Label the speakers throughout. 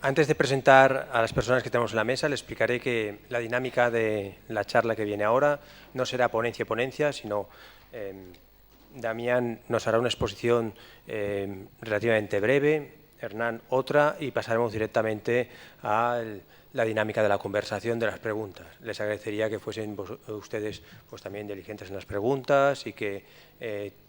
Speaker 1: Antes de presentar a las personas que tenemos en la mesa, les explicaré que la dinámica de la charla que viene ahora no será ponencia, sino Damián nos hará una exposición relativamente breve, Hernán otra, y pasaremos directamente a la dinámica de la conversación, de las preguntas. Les agradecería que fuesen ustedes pues, también diligentes en las preguntas y que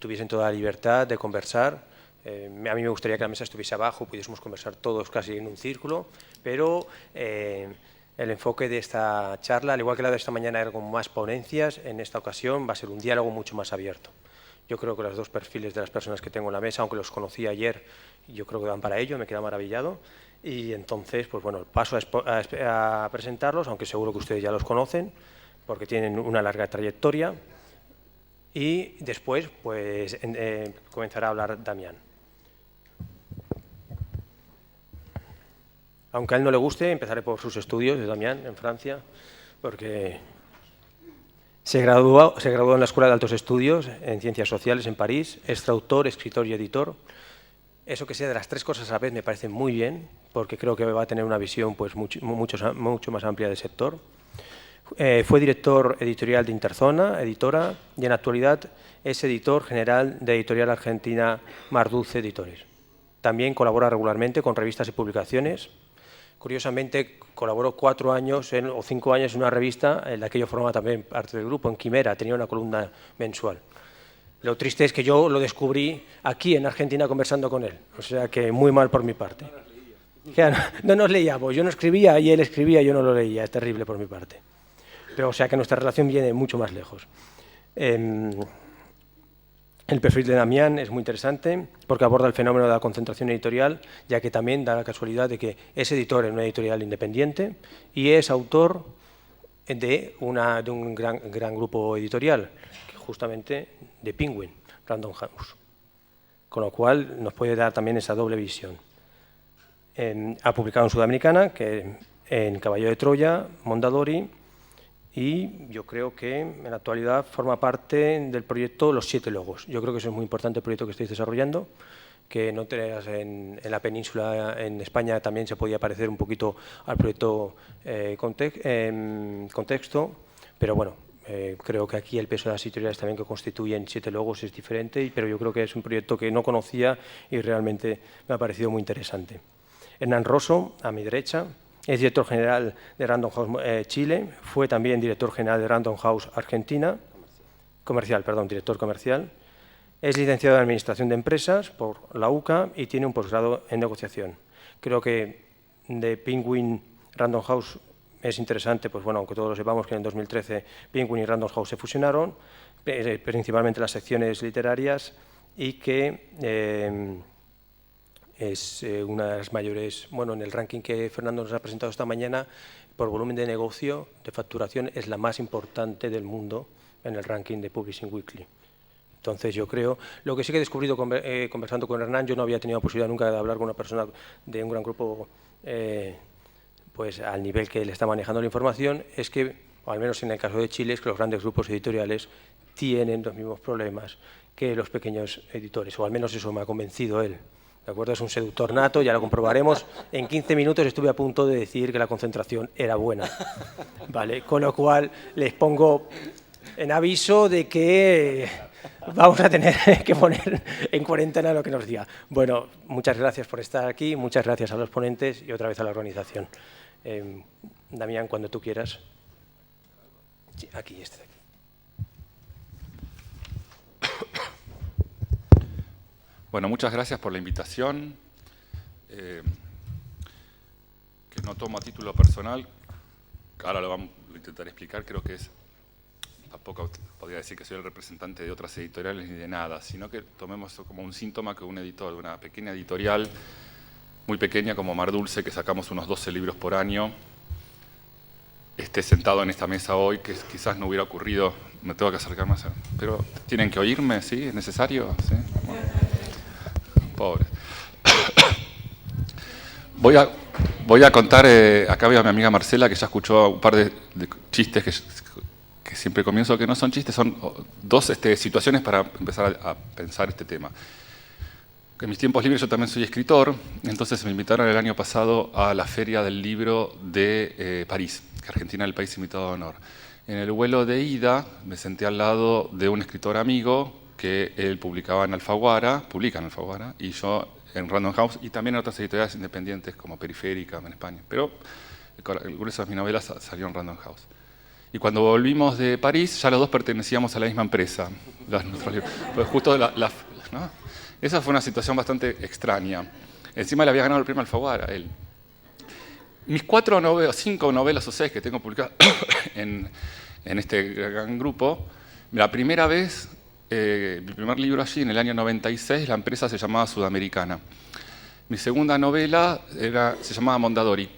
Speaker 1: tuviesen toda la libertad de conversar. A mí me gustaría que la mesa estuviese abajo, pudiésemos conversar todos casi en un círculo, pero el enfoque de esta charla, al igual que la de esta mañana era con más ponencias, en esta ocasión va a ser un diálogo mucho más abierto. Yo creo que los dos perfiles de las personas que tengo en la mesa, aunque los conocí ayer, yo creo que van para ello, me queda maravillado. Y entonces, pues bueno, paso a presentarlos, aunque seguro que ustedes ya los conocen, porque tienen una larga trayectoria. Y después, pues, comenzará a hablar Damián. Aunque a él no le guste, empezaré por sus estudios de Damián en Francia, porque se graduó en la Escuela de Altos Estudios en Ciencias Sociales en París, es traductor, escritor y editor. Eso que sea de las tres cosas a la vez me parece muy bien, porque creo que va a tener una visión pues, mucho más amplia del sector. Fue director editorial de Interzona, editora, y en la actualidad es editor general de Editorial Argentina Mar Dulce Editores. También colabora regularmente con revistas y publicaciones. Curiosamente, colaboró 4 años o 5 años en una revista en la que yo formaba también parte del grupo, en Quimera, tenía una columna mensual. Lo triste es que yo lo descubrí aquí en Argentina conversando con él, o sea que muy mal por mi parte. No nos leíamos, yo no escribía y él escribía y yo no lo leía, es terrible por mi parte. Pero, o sea que nuestra relación viene mucho más lejos. El perfil de Damián es muy interesante porque aborda el fenómeno de la concentración editorial, ya que también da la casualidad de que es editor en una editorial independiente y es autor de un gran grupo editorial, justamente de Penguin, Random House, con lo cual nos puede dar también esa doble visión. Ha publicado en Sudamericana, en Caballo de Troya, Mondadori, y yo creo que en la actualidad forma parte del proyecto Los 7 Logos. Yo creo que eso es muy importante el proyecto que estáis desarrollando, que no tenéis en la península, en España también se podía parecer un poquito al proyecto Contexto, pero bueno, creo que aquí el peso de las editoriales también que constituyen 7 Logos es diferente, pero yo creo que es un proyecto que no conocía y realmente me ha parecido muy interesante. Hernán Rosso, a mi derecha, es director general de Random House Chile, fue también director general de Random House Argentina, director comercial. Es licenciado en Administración de Empresas por la UCA y tiene un posgrado en negociación. Creo que de Penguin Random House es interesante, pues bueno, aunque todos lo sepamos que en 2013 Penguin y Random House se fusionaron, principalmente las secciones literarias, y que es una de las mayores, bueno, en el ranking que Fernando nos ha presentado esta mañana, por volumen de negocio, de facturación, es la más importante del mundo en el ranking de Publishing Weekly. Entonces yo creo, lo que sí que he descubrido conversando con Hernán, yo no había tenido posibilidad nunca de hablar con una persona de un gran grupo, pues al nivel que le está manejando la información, es que, o al menos en el caso de Chile, es que los grandes grupos editoriales tienen los mismos problemas que los pequeños editores, o al menos eso me ha convencido él. ¿De acuerdo? Es un seductor nato, ya lo comprobaremos. En 15 minutos estuve a punto de decir que la concentración era buena. ¿Vale? Con lo cual les pongo en aviso de que vamos a tener que poner en cuarentena lo que nos diga. Bueno, muchas gracias por estar aquí, muchas gracias a los ponentes y otra vez a la organización. Damián, cuando tú quieras. Sí, aquí, este de aquí.
Speaker 2: Bueno, muchas gracias por la invitación, que no tomo a título personal, ahora lo intentaré explicar, creo que tampoco podría decir que soy el representante de otras editoriales ni de nada, sino que tomemos como un síntoma que un editor de una pequeña editorial, muy pequeña como Mar Dulce, que sacamos unos 12 libros por año, esté sentado en esta mesa hoy, que quizás no hubiera ocurrido me tengo que acercar más. Pero tienen que oírme, ¿sí? ¿Es necesario? ¿Sí? Bueno. Pobre. Voy a contar, acá veo a mi amiga Marcela, que ya escuchó un par de chistes que siempre comienzo, que no son chistes, son dos situaciones para empezar a pensar este tema. En mis tiempos libres yo también soy escritor, entonces me invitaron el año pasado a la Feria del Libro de París, que Argentina es el país invitado de honor. En el vuelo de ida me senté al lado de un escritor amigo que él publica en Alfaguara, y yo en Random House, y también en otras editoriales independientes como Periférica en España. Pero el grueso de mis novelas salió en Random House. Y cuando volvimos de París, ya los dos pertenecíamos a la misma empresa. Pues justo ¿no? Esa fue una situación bastante extraña. Encima le había ganado el premio Alfaguara a él. Mis 5 novelas o 6 que tengo publicadas en este gran grupo, la primera vez, mi primer libro allí, en el año 96, la empresa se llamaba Sudamericana. Mi segunda novela se llamaba Mondadori.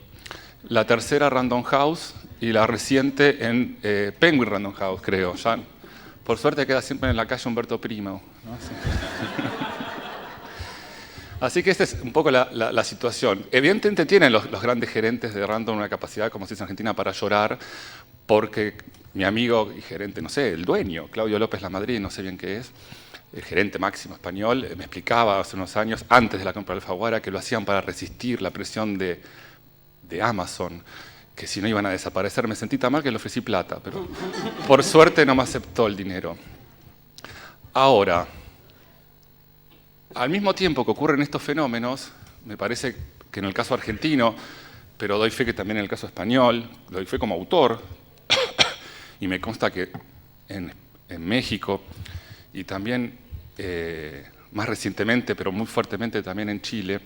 Speaker 2: La tercera, Random House, y la reciente en Penguin Random House, creo. Ya, por suerte queda siempre en la calle Humberto Primo, ¿no? Sí. Así que esta es un poco la situación. Evidentemente tienen los grandes gerentes de Random una capacidad, como se dice en Argentina, para llorar, porque mi amigo y gerente, no sé, el dueño, Claudio López Lamadrid, no sé bien qué es, el gerente máximo español, me explicaba hace unos años, antes de la compra de Alfaguara, que lo hacían para resistir la presión de Amazon, que si no iban a desaparecer. Me sentí tan mal que le ofrecí plata, pero por suerte no me aceptó el dinero. Ahora, al mismo tiempo que ocurren estos fenómenos, me parece que en el caso argentino, pero doy fe que también en el caso español, doy fe como autor, y me consta que en México y también más recientemente, pero muy fuertemente también en Chile,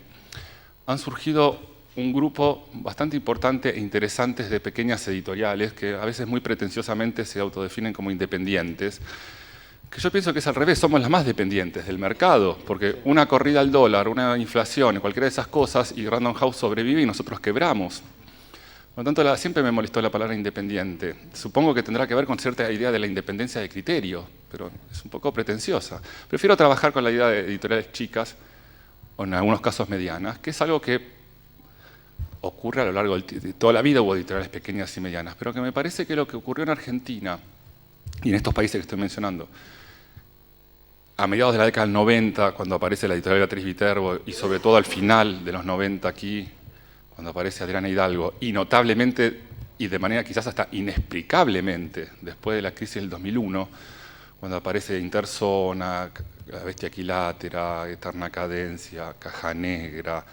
Speaker 2: han surgido un grupo bastante importante e interesantes de pequeñas editoriales que a veces muy pretenciosamente se autodefinen como independientes, que yo pienso que es al revés, somos las más dependientes del mercado, porque una corrida al dólar, una inflación, cualquiera de esas cosas, y Random House sobrevive y nosotros quebramos. Por lo tanto, siempre me molestó la palabra independiente. Supongo que tendrá que ver con cierta idea de la independencia de criterio, pero es un poco pretenciosa. Prefiero trabajar con la idea de editoriales chicas, o en algunos casos medianas, que es algo que ocurre a lo largo de toda la vida, hubo editoriales pequeñas y medianas, pero que me parece que lo que ocurrió en Argentina y en estos países que estoy mencionando, a mediados de la década del 90, cuando aparece la editorial Beatriz Viterbo, y sobre todo al final de los 90 aquí, cuando aparece Adriana Hidalgo, y notablemente, y de manera quizás hasta inexplicablemente, después de la crisis del 2001, cuando aparece Interzona, La Bestia Equilátera, Eterna Cadencia, Caja Negra,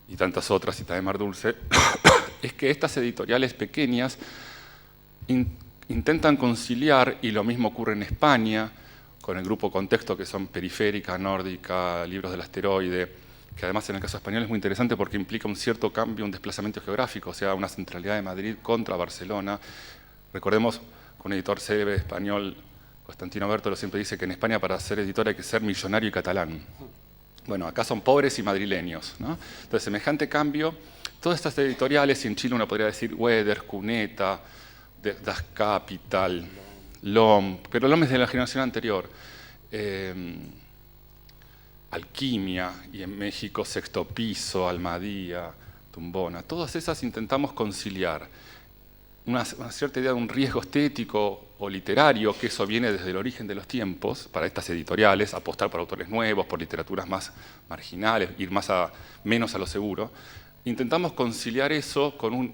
Speaker 2: y tantas otras, y también Mar Dulce, es que estas editoriales pequeñas intentan conciliar, y lo mismo ocurre en España, con el grupo Contexto, que son Periférica, Nórdica, Libros del Asteroide, que además en el caso español es muy interesante porque implica un cierto cambio, un desplazamiento geográfico, o sea, una centralidad de Madrid contra Barcelona. Recordemos que un editor célebre español, Constantino Bertolo, siempre dice que en España para ser editor hay que ser millonario y catalán. Bueno, acá son pobres y madrileños, ¿no? Entonces, semejante cambio, todas estas editoriales, y en Chile uno podría decir Weather, Cuneta, Das Capital, LOM, pero LOM es de la generación anterior, Alquimia, y en México Sexto Piso, Almadía, Tumbona, todas esas intentamos conciliar una cierta idea de un riesgo estético o literario, que eso viene desde el origen de los tiempos, para estas editoriales, apostar por autores nuevos, por literaturas más marginales, ir menos a lo seguro. Intentamos conciliar eso con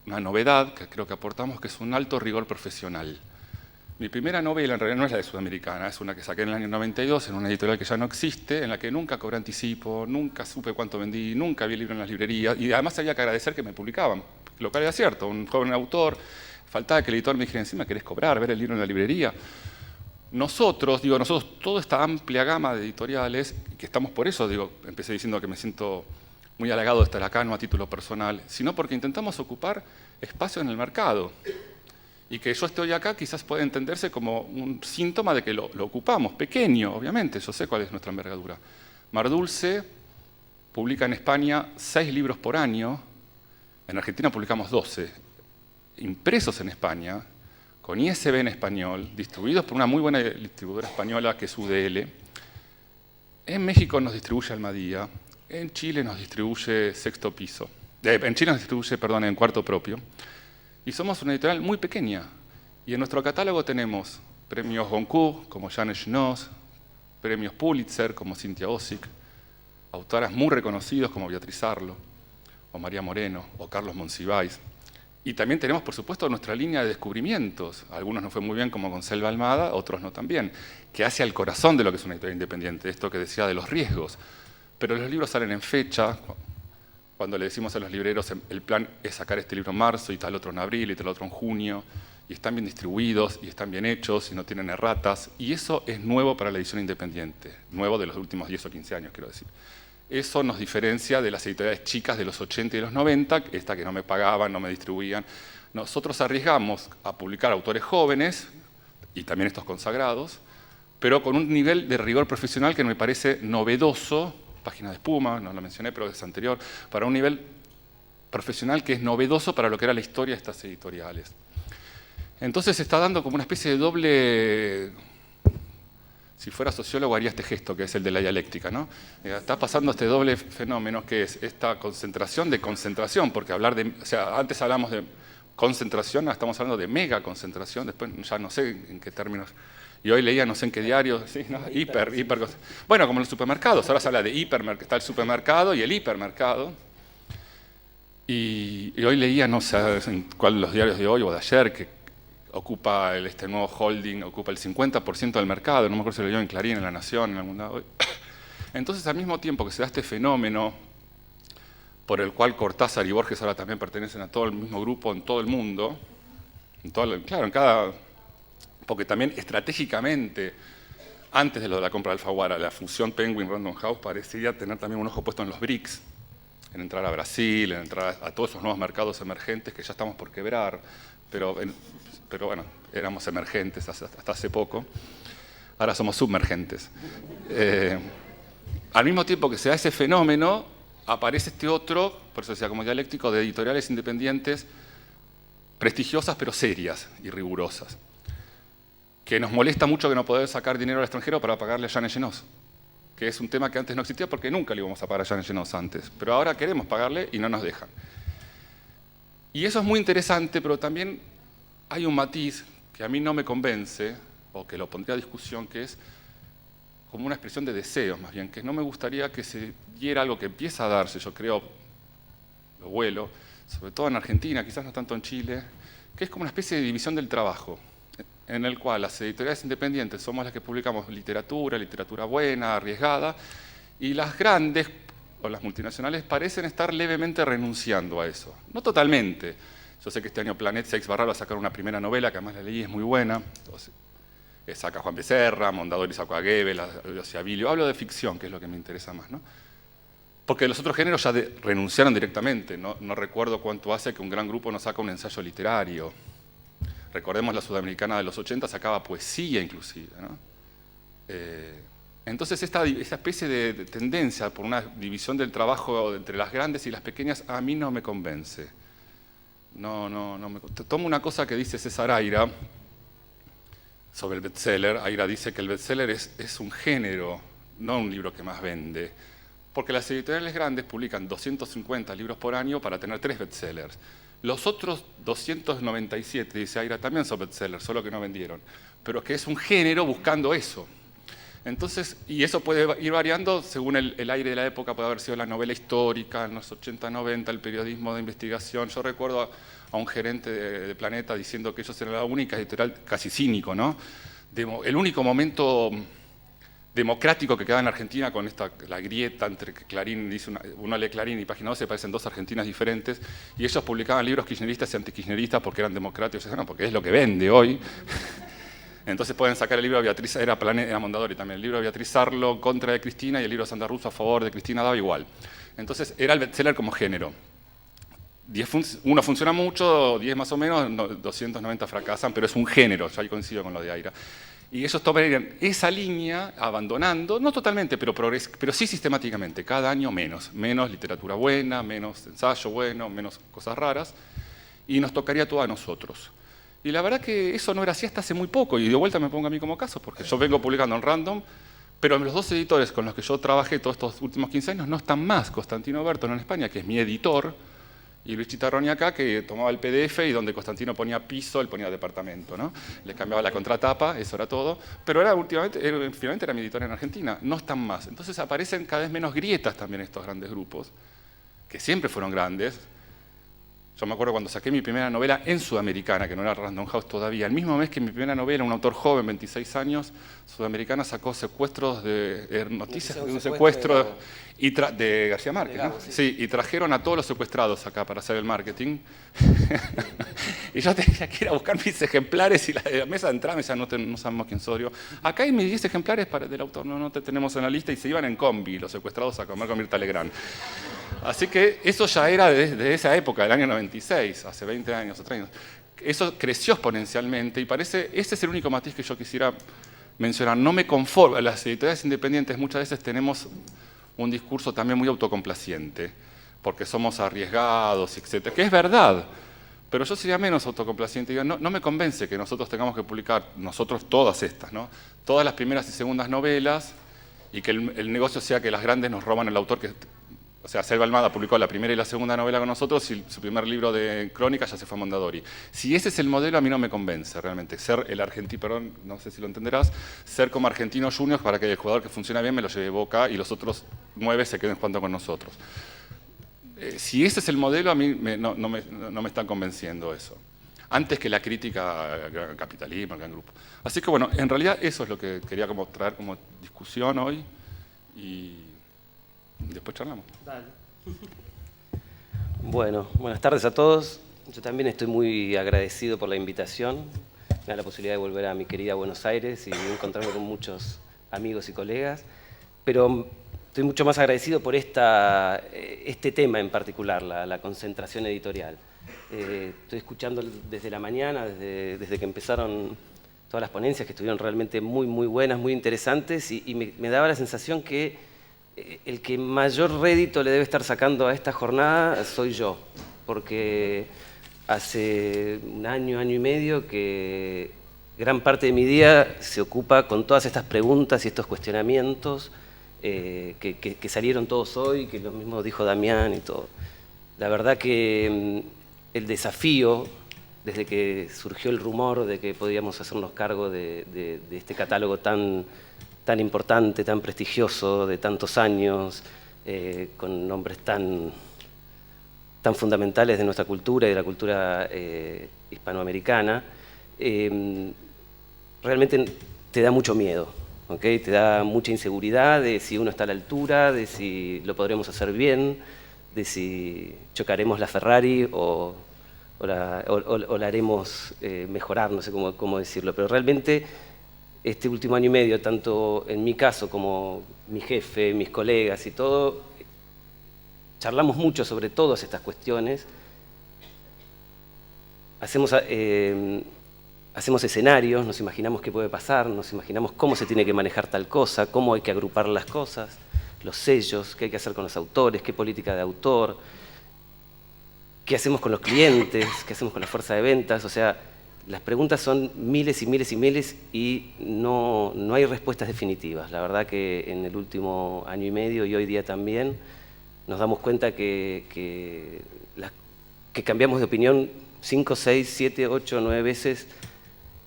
Speaker 2: una novedad que creo que aportamos, que es un alto rigor profesional. Mi primera novela en realidad no es la de Sudamericana, es una que saqué en el año 92 en una editorial que ya no existe, en la que nunca cobré anticipo, nunca supe cuánto vendí, nunca vi el libro en las librerías, y además había que agradecer que me publicaban, lo cual era cierto, un joven autor, faltaba que el editor me dijera encima, ¿querés cobrar, ver el libro en la librería? Nosotros, toda esta amplia gama de editoriales, que estamos por eso, empecé diciendo que me siento muy halagado de estar acá, no a título personal, sino porque intentamos ocupar espacio en el mercado. Y que yo esté hoy acá quizás puede entenderse como un síntoma de que lo ocupamos, pequeño, obviamente, yo sé cuál es nuestra envergadura. Mar Dulce publica en España 6 libros por año, en Argentina publicamos 12, impresos en España, con ISB en español, distribuidos por una muy buena distribuidora española que es UDL. En México nos distribuye Almadía, en Chile nos distribuye Sexto Piso, en Chile nos distribuye, perdón, en Cuarto Propio. Y somos una editorial muy pequeña. Y en nuestro catálogo tenemos premios Goncourt, como Janet Schnoss, premios Pulitzer, como Cynthia Ozick, autoras muy reconocidos como Beatriz Arlo, o María Moreno, o Carlos Monsiváis. Y también tenemos, por supuesto, nuestra línea de descubrimientos. Algunos nos fue muy bien, como con Selva Almada, otros no tan bien, que hace al corazón de lo que es una editorial independiente, esto que decía de los riesgos. Pero los libros salen en fecha. Cuando le decimos a los libreros, el plan es sacar este libro en marzo y tal otro en abril y tal otro en junio, y están bien distribuidos, y están bien hechos, y no tienen erratas, y eso es nuevo para la edición independiente, nuevo de los últimos 10 o 15 años, quiero decir. Eso nos diferencia de las editoriales chicas de los 80 y los 90, esta que no me pagaban, no me distribuían. Nosotros arriesgamos a publicar autores jóvenes, y también estos consagrados, pero con un nivel de rigor profesional que me parece novedoso, Página de Espuma, no lo mencioné, pero es anterior, para un nivel profesional que es novedoso para lo que era la historia de estas editoriales. Entonces se está dando como una especie de doble... Si fuera sociólogo haría este gesto, que es el de la dialéctica, ¿no? Está pasando este doble fenómeno, que es esta concentración de concentración, porque hablar de... O sea, antes hablamos de concentración, ahora estamos hablando de mega concentración, después ya no sé en qué términos... Y hoy leía, no sé en qué diario, ¿sí? ¿No? hiper... Bueno, como en los supermercados, ahora se habla de hipermercado, está el supermercado y el hipermercado. Y hoy leía, no sé en cuál de los diarios de hoy o de ayer, que ocupa este nuevo holding, ocupa el 50% del mercado, no me acuerdo si lo leyó en Clarín, en La Nación, en algún lado. Entonces, al mismo tiempo que se da este fenómeno por el cual Cortázar y Borges ahora también pertenecen a todo el mismo grupo en todo el mundo, claro, en cada... Porque también estratégicamente, antes de lo de la compra de Alfaguara, la fusión Penguin-Random House parecía tener también un ojo puesto en los BRICS, en entrar a Brasil, en entrar a todos esos nuevos mercados emergentes que ya estamos por quebrar, pero bueno, éramos emergentes hasta hace poco, ahora somos submergentes. Al mismo tiempo que se da ese fenómeno, aparece este otro, por eso decía como dialéctico, de editoriales independientes prestigiosas pero serias y rigurosas, que nos molesta mucho que no podamos sacar dinero al extranjero para pagarle a Janet Schnoss, que es un tema que antes no existía porque nunca le íbamos a pagar a Janet Schnoss antes, pero ahora queremos pagarle y no nos dejan. Y eso es muy interesante, pero también hay un matiz que a mí no me convence, o que lo pondría a discusión, que es como una expresión de deseos, más bien, que no me gustaría que se diera algo que empieza a darse, yo creo, lo vuelo, sobre todo en Argentina, quizás no tanto en Chile, que es como una especie de división del trabajo, en el cual las editoriales independientes somos las que publicamos literatura buena, arriesgada, y las grandes o las multinacionales parecen estar levemente renunciando a eso. No totalmente. Yo sé que este año Planeta Seix Barral va a sacar una primera novela, que además la leí, es muy buena. Entonces, saca Juan Becerra, Mondadori sacó a Goebbels, a Abilio. Hablo de ficción, que es lo que me interesa más, ¿no? Porque los otros géneros ya renunciaron directamente. No recuerdo cuánto hace que un gran grupo no saca un ensayo literario. Recordemos la Sudamericana de los 80, sacaba poesía inclusive, ¿no? Entonces esa especie de tendencia por una división del trabajo entre las grandes y las pequeñas a mí no me convence. Tomo una cosa que dice César Aira sobre el bestseller. Aira dice que el bestseller es un género, no un libro que más vende. Porque las editoriales grandes publican 250 libros por año para tener 3 bestsellers. Los otros 297, dice Aira, también son bestsellers, solo que no vendieron. Pero que es un género buscando eso. Entonces, y eso puede ir variando según el aire de la época, puede haber sido la novela histórica, en los 80-90, el periodismo de investigación. Yo recuerdo a un gerente de Planeta diciendo que ellos eran la única editorial, casi cínico, ¿no? El único momento democrático que queda en Argentina con la grieta entre Clarín, dice uno lee Clarín y Página 12, parecen dos Argentinas diferentes, y ellos publicaban libros kirchneristas y antikirchneristas porque eran democráticos, no, porque es lo que vende hoy. Entonces pueden sacar el libro de Beatriz, era Mondadori también, el libro de Beatriz Arlo contra de Cristina y el libro de Sandra Russo a favor de Cristina, daba igual. Entonces era el bestseller como género. 1 funciona mucho, 10 más o menos, 290 fracasan, pero es un género, yo ahí coincido con lo de Aira. Y ellos tomarían esa línea, abandonando, no totalmente, pero sí sistemáticamente, cada año menos literatura buena, menos ensayo bueno, menos cosas raras, y nos tocaría todo a nosotros. Y la verdad que eso no era así hasta hace muy poco, y de vuelta me pongo a mí como caso, porque yo vengo publicando en Random, pero los dos editores con los que yo trabajé todos estos últimos 15 años no están más. Constantino Berton en España, que es mi editor, y Luis Chitarroni acá, que tomaba el PDF y donde Constantino ponía piso, él ponía departamento, ¿no? Le cambiaba la contratapa, eso era todo, pero finalmente era mi editor en Argentina, no están más. Entonces aparecen cada vez menos grietas también estos grandes grupos, que siempre fueron grandes. Yo me acuerdo cuando saqué mi primera novela en Sudamericana, que no era Random House todavía, el mismo mes que mi primera novela, un autor joven, 26 años, Sudamericana sacó Secuestros de noticias de un secuestro de García Márquez, ¿no? Sí, y trajeron a todos los secuestrados acá para hacer el marketing. Y yo tenía que ir a buscar mis ejemplares y la mesa de entrada me decía, no sabemos quién soy yo. Acá hay mis 10 ejemplares del autor, no te tenemos en la lista, y se iban en combi los secuestrados a comer con Mirta Legrand. Así que eso ya era desde esa época, del año 96, hace 20 años o 30 años. Eso creció exponencialmente y ese es el único matiz que yo quisiera mencionar. No me conformo, las editoriales independientes muchas veces tenemos un discurso también muy autocomplaciente, porque somos arriesgados, etc. Que es verdad, pero yo sería menos autocomplaciente. Digo, no me convence que nosotros tengamos que publicar, nosotros todas estas, ¿no? Todas las primeras y segundas novelas, y que el negocio sea que las grandes nos roban al autor que... O sea, Selva Almada publicó la primera y la segunda novela con nosotros y su primer libro de crónica ya se fue a Mondadori. Si ese es el modelo, a mí no me convence realmente. Ser el argentino, perdón, no sé si lo entenderás, ser como Argentino Juniors para que el jugador que funciona bien me lo lleve Boca y los otros 9 se queden jugando con nosotros. Si ese es el modelo, a mí no me están convenciendo eso. Antes que la crítica al capitalismo, al gran grupo. Así que bueno, en realidad eso es lo que quería como traer como discusión hoy y después charlamos.
Speaker 3: Dale. Bueno, buenas tardes a todos. Yo también estoy muy agradecido por la invitación. Me da la posibilidad de volver a mi querida Buenos Aires y encontrarme con muchos amigos y colegas. Pero estoy mucho más agradecido por este tema en particular, la concentración editorial. Estoy escuchando desde la mañana, desde que empezaron todas las ponencias, que estuvieron realmente muy, muy buenas, muy interesantes, y me daba la sensación que el que mayor rédito le debe estar sacando a esta jornada soy yo, porque hace un año y medio que gran parte de mi día se ocupa con todas estas preguntas y estos cuestionamientos que salieron todos hoy, que lo mismo dijo Damián y todo. La verdad que el desafío, desde que surgió el rumor de que podíamos hacernos cargo de este catálogo tan importante, tan prestigioso, de tantos años, con nombres tan fundamentales de nuestra cultura y de la cultura hispanoamericana, realmente te da mucho miedo, ¿okay? Te da mucha inseguridad de si uno está a la altura, de si lo podremos hacer bien, de si chocaremos la Ferrari o la haremos mejorar, no sé cómo decirlo, pero realmente este último año y medio, tanto en mi caso como mi jefe, mis colegas y todo, charlamos mucho sobre todas estas cuestiones, hacemos escenarios, nos imaginamos qué puede pasar, nos imaginamos cómo se tiene que manejar tal cosa, cómo hay que agrupar las cosas, los sellos, qué hay que hacer con los autores, qué política de autor, qué hacemos con los clientes, qué hacemos con la fuerza de ventas, o sea, las preguntas son miles y miles y miles y no hay respuestas definitivas. La verdad que en el último año y medio y hoy día también nos damos cuenta que cambiamos de opinión 5, 6, 7, 8, 9 veces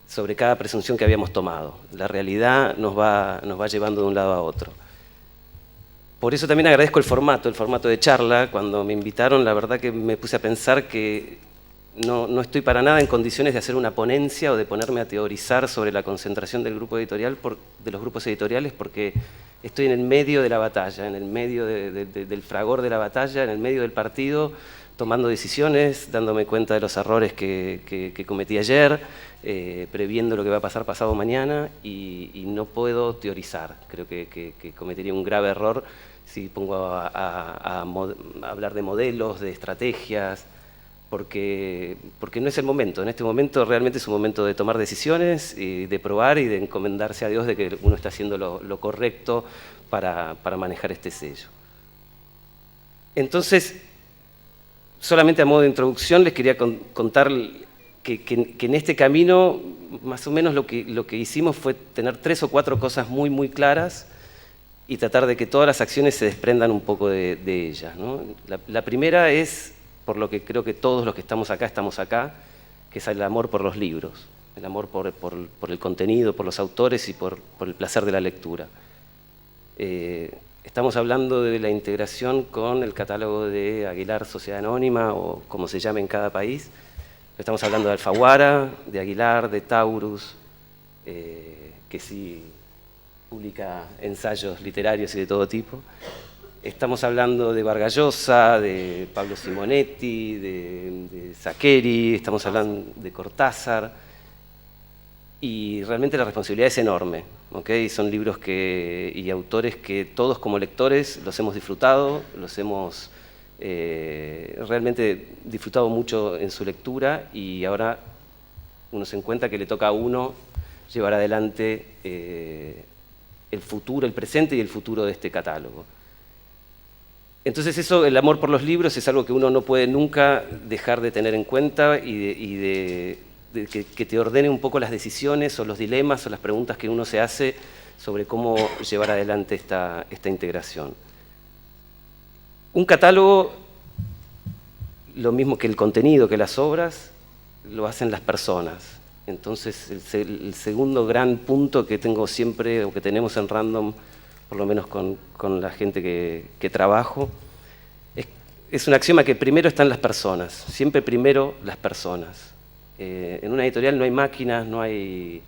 Speaker 3: sobre cada presunción que habíamos tomado. La realidad nos va llevando de un lado a otro. Por eso también agradezco el formato de charla. Cuando me invitaron, la verdad que me puse a pensar que no estoy para nada en condiciones de hacer una ponencia o de ponerme a teorizar sobre la concentración del grupo editorial, de los grupos editoriales, porque estoy en el medio de la batalla, en el medio del fragor de la batalla, en el medio del partido, tomando decisiones, dándome cuenta de los errores que cometí ayer, previendo lo que va a pasar pasado mañana, y no puedo teorizar. Creo que cometería un grave error si pongo a hablar de modelos, de estrategias, porque no es el momento. En este momento realmente es un momento de tomar decisiones, y de probar y de encomendarse a Dios de que uno está haciendo lo correcto para manejar este sello. Entonces, solamente a modo de introducción les quería contar que en este camino, más o menos lo que hicimos fue tener 3 o 4 cosas muy, muy claras y tratar de que todas las acciones se desprendan un poco de ellas, ¿no? La primera es, por lo que creo que todos los que estamos acá, que es el amor por los libros, el amor por el contenido, por los autores y por el placer de la lectura. Estamos hablando de la integración con el catálogo de Aguilar Sociedad Anónima, o como se llame en cada país. Estamos hablando de Alfaguara, de Aguilar, de Taurus, que sí publica ensayos literarios y de todo tipo. Estamos hablando de Vargas Llosa, de Pablo Simonetti, de Saccheri, estamos hablando de Cortázar, y realmente la responsabilidad es enorme, ¿okay? Son libros y autores que todos como lectores los hemos disfrutado, los hemos realmente disfrutado mucho en su lectura, y ahora uno se encuentra que le toca a uno llevar adelante el futuro, el presente y el futuro de este catálogo. Entonces eso, el amor por los libros, es algo que uno no puede nunca dejar de tener en cuenta y que te ordene un poco las decisiones o los dilemas o las preguntas que uno se hace sobre cómo llevar adelante esta integración. Un catálogo, lo mismo que el contenido, que las obras, lo hacen las personas. Entonces el segundo gran punto que tengo siempre, o que tenemos en Random, por lo menos con la gente que trabajo, es un axioma que primero están las personas, siempre primero las personas. En una editorial no hay máquinas, no hay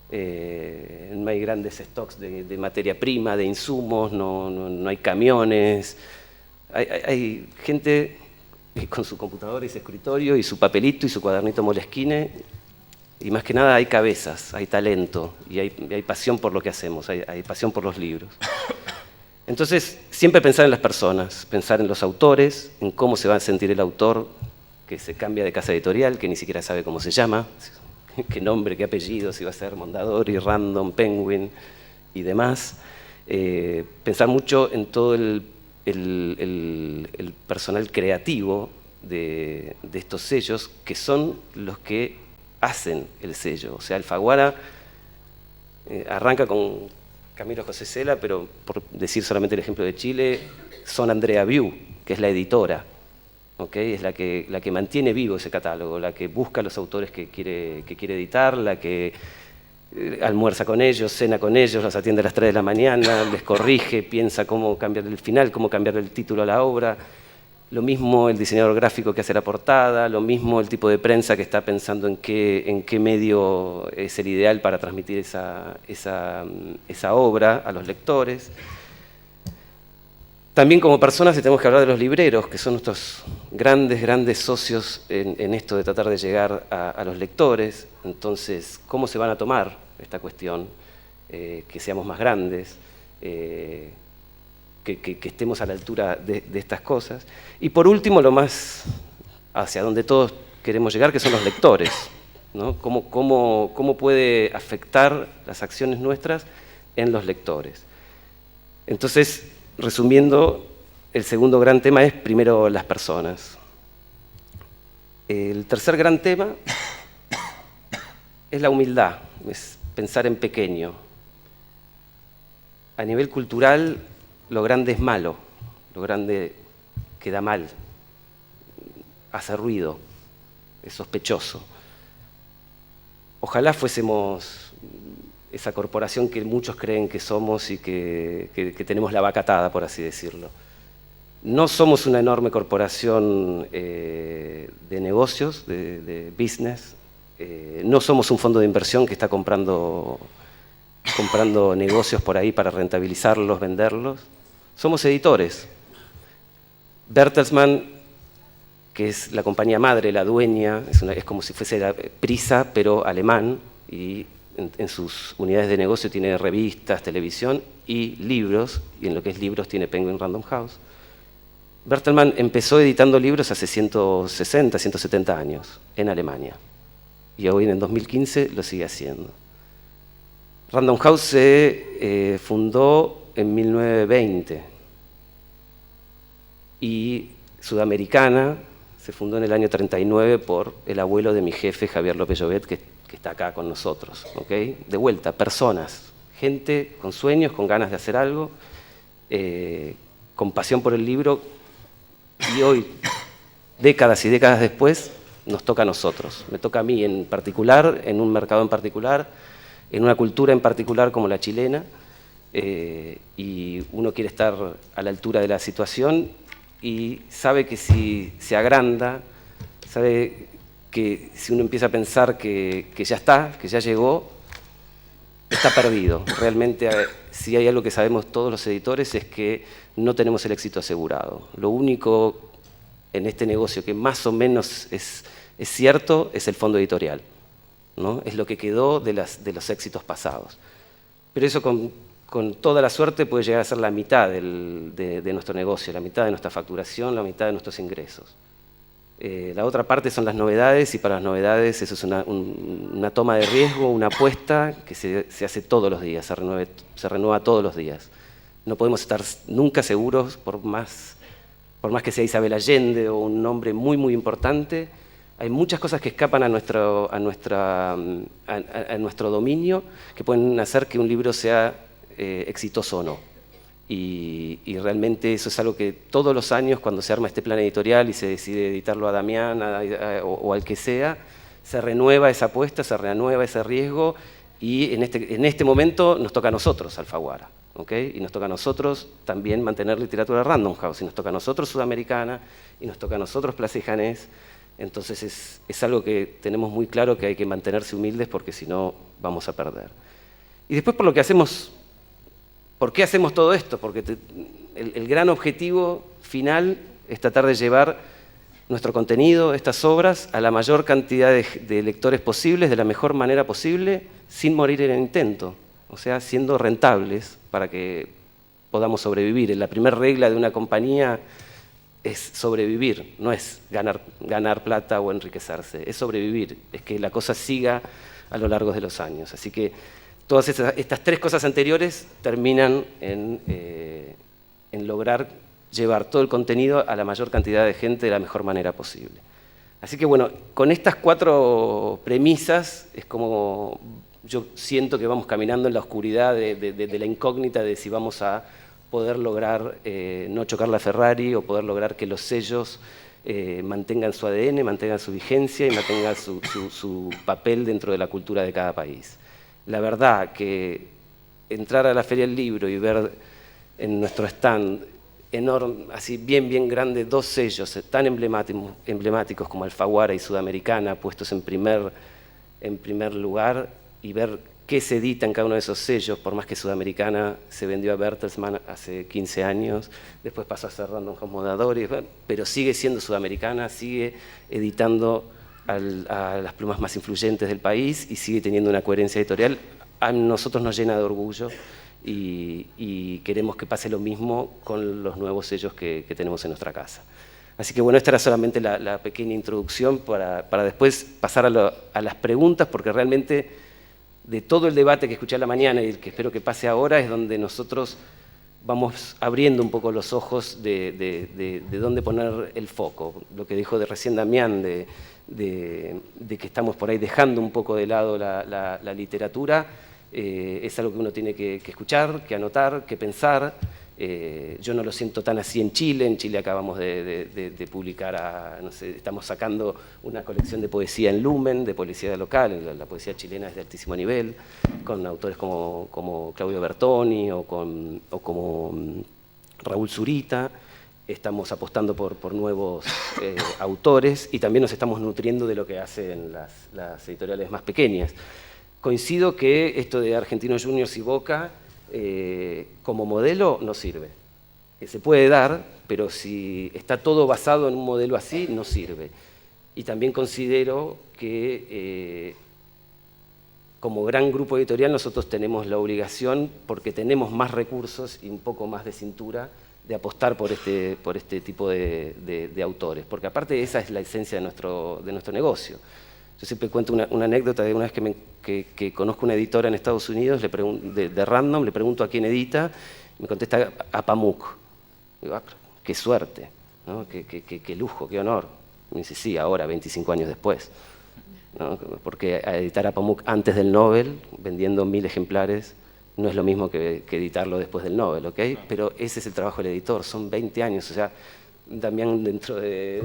Speaker 3: grandes stocks de materia prima, de insumos, no hay camiones. Hay gente con su computadora y su escritorio y su papelito y su cuadernito Moleskine, y más que nada hay cabezas, hay talento y hay pasión por lo que hacemos, hay pasión por los libros. Entonces, siempre pensar en las personas, pensar en los autores, en cómo se va a sentir el autor que se cambia de casa editorial, que ni siquiera sabe cómo se llama, qué nombre, qué apellido, si va a ser Mondadori, Random, Penguin y demás. Pensar mucho en todo el personal creativo de estos sellos, que son los que hacen el sello. O sea, Alfaguara arranca con Camilo José Cela, pero por decir solamente el ejemplo de Chile, son Andrea Biu, que es la editora, ¿okay? Es la que mantiene vivo ese catálogo, la que busca los autores que quiere editar, la que almuerza con ellos, cena con ellos, los atiende a las 3 de la mañana, les corrige, piensa cómo cambiar el final, cómo cambiar el título a la obra. Lo mismo el diseñador gráfico que hace la portada, lo mismo el tipo de prensa que está pensando en qué medio es el ideal para transmitir esa obra a los lectores. También como personas tenemos que hablar de los libreros, que son nuestros grandes socios en esto de tratar de llegar a los lectores. Entonces, ¿cómo se van a tomar esta cuestión? Que seamos más grandes, que estemos a la altura de estas cosas. Y por último, lo más hacia donde todos queremos llegar, que son los lectores, ¿no? ¿Cómo puede afectar las acciones nuestras en los lectores? Entonces, resumiendo, el segundo gran tema es primero las personas. El tercer gran tema es la humildad, es pensar en pequeño. A nivel cultural, lo grande es malo, lo grande queda mal, hace ruido, es sospechoso. Ojalá fuésemos esa corporación que muchos creen que somos y que tenemos la vaca atada, por así decirlo. No somos una enorme corporación de negocios, de business. No somos un fondo de inversión que está comprando negocios por ahí para rentabilizarlos, venderlos. Somos editores. Bertelsmann, que es la compañía madre, la dueña, es como si fuese Prisa, pero alemán, y en sus unidades de negocio tiene revistas, televisión y libros, y en lo que es libros tiene Penguin Random House. Bertelsmann empezó editando libros hace 160, 170 años en Alemania, y hoy en 2015 lo sigue haciendo. Random House se fundó en 1920 y Sudamericana Se fundó en el año 39 por el abuelo de mi jefe, Javier López Llobet, que está acá con nosotros. ¿Okay? De vuelta, personas, gente con sueños, con ganas de hacer algo, con pasión por el libro, y hoy, décadas y décadas después, nos toca a nosotros. Me toca a mí en particular, en un mercado en particular, en una cultura en particular como la chilena, y uno quiere estar a la altura de la situación y sabe que si se agranda, sabe que si uno empieza a pensar que ya está, que ya llegó, está perdido. Realmente, si hay algo que sabemos todos los editores es que no tenemos el éxito asegurado. Lo único en este negocio que más o menos es cierto es el fondo editorial, ¿no? Es lo que quedó de los éxitos pasados. Pero eso con toda la suerte puede llegar a ser la mitad de nuestro negocio, la mitad de nuestra facturación, la mitad de nuestros ingresos. La otra parte son las novedades, y para las novedades eso es una toma de riesgo, una apuesta que se hace todos los días, se renueva todos los días. No podemos estar nunca seguros, por más que sea Isabel Allende o un nombre muy, muy importante. Hay muchas cosas que escapan a nuestro dominio, que pueden hacer que un libro sea exitoso o no. Y realmente eso es algo que todos los años, cuando se arma este plan editorial y se decide editarlo a Damián o al que sea, se renueva esa apuesta, se renueva ese riesgo, y en este momento nos toca a nosotros, Alfaguara, ¿okay? Y nos toca a nosotros también mantener literatura Random House, y nos toca a nosotros Sudamericana, y nos toca a nosotros Plaza y Janés. Entonces es algo que tenemos muy claro, que hay que mantenerse humildes, porque si no vamos a perder. Y después, por lo que hacemos. ¿Por qué hacemos todo esto? Porque el gran objetivo final es tratar de llevar nuestro contenido, estas obras, a la mayor cantidad de lectores posibles, de la mejor manera posible, sin morir en el intento. O sea, siendo rentables para que podamos sobrevivir. La primera regla de una compañía es sobrevivir, no es ganar plata o enriquecerse, es sobrevivir, es que la cosa siga a lo largo de los años. Así que todas estas tres cosas anteriores terminan en lograr llevar todo el contenido a la mayor cantidad de gente de la mejor manera posible. Así que bueno, con estas 4 premisas es como yo siento que vamos caminando en la oscuridad de la incógnita de si vamos a poder lograr no chocar la Ferrari, o poder lograr que los sellos mantengan su ADN, mantengan su vigencia y mantengan su papel dentro de la cultura de cada país. La verdad que entrar a la Feria del Libro y ver en nuestro stand enorme, así bien grande, 2 sellos tan emblemáticos como Alfaguara y Sudamericana puestos en primer lugar, y ver qué se edita en cada uno de esos sellos, por más que Sudamericana se vendió a Bertelsmann hace 15 años, después pasó a ser Random House Mondadori, pero sigue siendo Sudamericana, sigue editando a las plumas más influyentes del país y sigue teniendo una coherencia editorial. A nosotros nos llena de orgullo, y queremos que pase lo mismo con los nuevos sellos que tenemos en nuestra casa. Así que bueno, esta era solamente la pequeña introducción para después pasar a las preguntas, porque realmente de todo el debate que escuché a la mañana y el que espero que pase ahora es donde nosotros vamos abriendo un poco los ojos de dónde poner el foco. Lo que dijo recién Damián de que estamos por ahí dejando un poco de lado la literatura, es algo que uno tiene que escuchar, que anotar, que pensar. Yo no lo siento tan así en Chile. En Chile acabamos de publicar, no sé, estamos sacando una colección de poesía en Lumen, de poesía local. La poesía chilena es de altísimo nivel, con autores como Claudio Bertoni o como Raúl Zurita. Estamos apostando por nuevos autores, y también nos estamos nutriendo de lo que hacen las editoriales más pequeñas. Coincido que esto de Argentinos Juniors y Boca como modelo no sirve. Que se puede dar, pero si está todo basado en un modelo así, no sirve. Y también considero que como gran grupo editorial nosotros tenemos la obligación, porque tenemos más recursos y un poco más de cintura, de apostar por este tipo de autores, porque aparte esa es la esencia de nuestro negocio. Yo siempre cuento una anécdota de una vez que conozco una editora en Estados Unidos, de Random, le pregunto a quién edita, y me contesta a Pamuk. Digo, qué suerte, ¿no? Qué lujo, qué honor. Me dice, sí, ahora, 25 años después. ¿No? Porque editar a Pamuk antes del Nobel, vendiendo 1000 ejemplares, no es lo mismo que editarlo después del Nobel, ¿ok? Pero ese es el trabajo del editor, son 20 años, o sea, Damián dentro de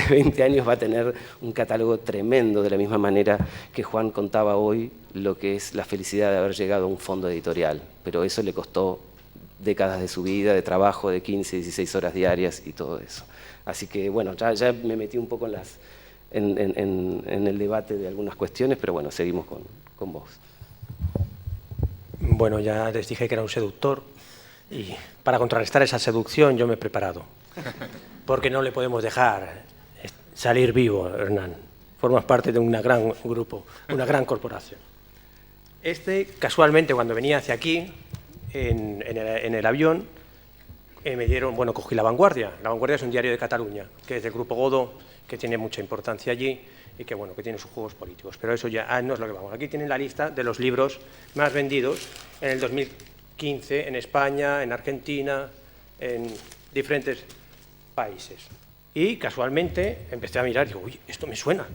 Speaker 3: 20 años va a tener un catálogo tremendo, de la misma manera que Juan contaba hoy lo que es la felicidad de haber llegado a un fondo editorial, pero eso le costó décadas de su vida, de trabajo de 15, 16 horas diarias y todo eso. Así que bueno, ya me metí un poco en el debate de algunas cuestiones, pero bueno, seguimos con vos.
Speaker 1: Bueno, ya les dije que era un seductor y para contrarrestar esa seducción yo me he preparado. Porque no le podemos dejar salir vivo, Hernán. Formas parte de un gran grupo, una gran corporación. Casualmente, cuando venía hacia aquí, en el avión, me dieron, bueno, cogí La Vanguardia. La Vanguardia es un diario de Cataluña, que es del Grupo Godó, que tiene mucha importancia allí y que, bueno, que tiene sus juegos políticos. Pero eso ya no es lo que vamos. Aquí tienen la lista de los libros más vendidos en el 2015 en España, en Argentina, en diferentes países. Y casualmente empecé a mirar y digo, uy, esto me suena.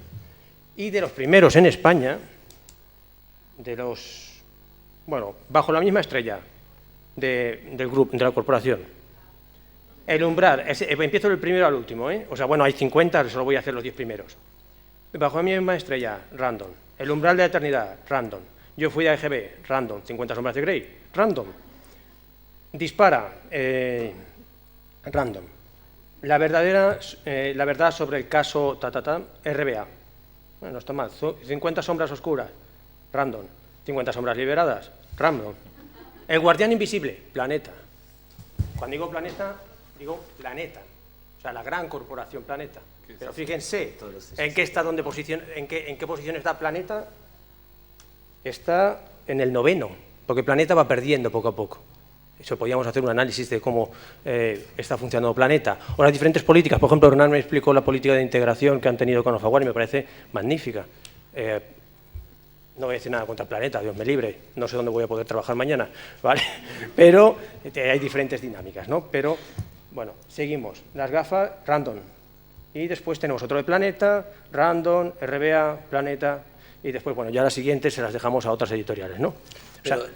Speaker 1: Y de los primeros en España, bueno, bajo la misma estrella del grupo, de la corporación, el umbral, empiezo del primero al último, o sea, bueno, hay 50, solo voy a hacer los 10 primeros. Bajo la misma estrella, random. El umbral de la eternidad, random. Yo fui de AGB, random. 50 sombras de Grey, random. Dispara, random. La verdad sobre el caso RBA. Bueno, no está mal. 50 sombras oscuras, random. 50 sombras liberadas, random. El guardián invisible, Planeta. Cuando digo Planeta, digo Planeta. O sea, la gran corporación Planeta. Pero fíjense en qué está, en qué posición está Planeta. Está en el 9º, porque Planeta va perdiendo poco a poco. Eso podríamos hacer un análisis de cómo está funcionando Planeta. O las diferentes políticas. Por ejemplo, Hernán me explicó la política de integración que han tenido con Alfaguara y me parece magnífica. No voy a decir nada contra Planeta, Dios me libre. No sé dónde voy a poder trabajar mañana, ¿vale? Pero hay diferentes dinámicas, ¿no? Pero, bueno, seguimos. Las gafas, random. Y después tenemos otro de Planeta, random, RBA, Planeta. Y después, bueno, ya las siguientes se las dejamos a otras editoriales, ¿no?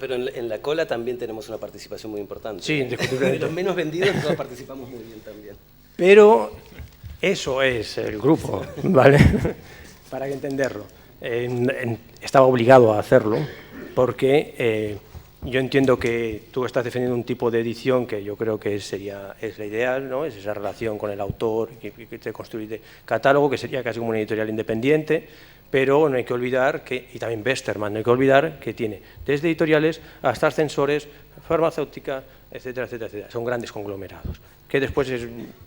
Speaker 3: Pero en la cola también tenemos una participación muy importante.
Speaker 1: Sí, indiscutiblemente.
Speaker 3: De los menos vendidos, todos participamos muy bien también.
Speaker 1: Pero eso es el grupo, ¿vale? Para entenderlo. Estaba obligado a hacerlo porque yo entiendo que tú estás defendiendo un tipo de edición que yo creo que es la ideal, ¿no? Es esa relación con el autor que te construye de catálogo, que sería casi como una editorial independiente. Pero no hay que olvidar que, y también Westermann, no hay que olvidar que tiene desde editoriales hasta ascensores, farmacéuticas, etcétera, etcétera, etcétera. Son grandes conglomerados. Que después es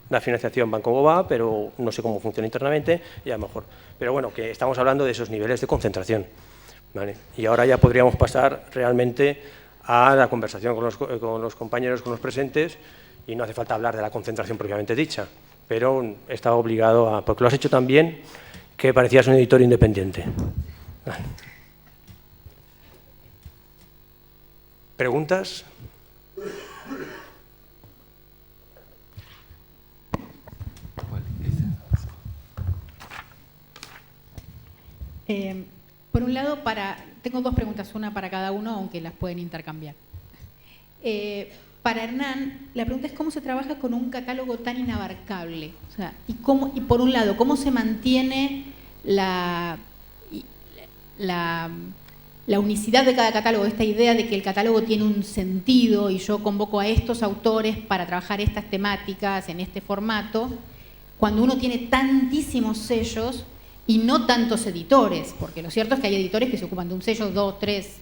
Speaker 1: la financiación va como va, pero no sé cómo funciona internamente, y a lo mejor. Pero bueno, que estamos hablando de esos niveles de concentración, ¿vale? Y ahora ya podríamos pasar realmente a la conversación con los compañeros, con los presentes, y no hace falta hablar de la concentración propiamente dicha, pero estaba obligado a, porque lo has hecho tan bien, que parecías un editor independiente. Vale. ¿Preguntas?
Speaker 4: Por un lado, tengo dos preguntas, una para cada uno, aunque las pueden intercambiar. Para Hernán, la pregunta es cómo se trabaja con un catálogo tan inabarcable. O sea, y por un lado, cómo se mantiene la unicidad de cada catálogo, esta idea de que el catálogo tiene un sentido y yo convoco a estos autores para trabajar estas temáticas en este formato, cuando uno tiene tantísimos sellos y no tantos editores, porque lo cierto es que hay editores que se ocupan de un sello, 2, 3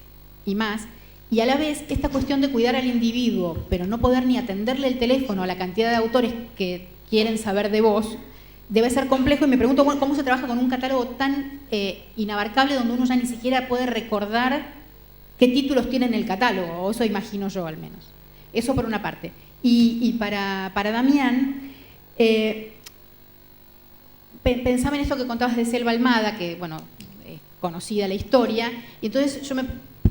Speaker 4: y más, y a la vez esta cuestión de cuidar al individuo, pero no poder ni atenderle el teléfono a la cantidad de autores que quieren saber de vos, debe ser complejo, y me pregunto cómo se trabaja con un catálogo tan inabarcable donde uno ya ni siquiera puede recordar qué títulos tiene en el catálogo, o eso imagino yo al menos. Eso por una parte. Y para Damián, pensaba en esto que contabas de Selva Almada, que, bueno, es conocida la historia, y entonces yo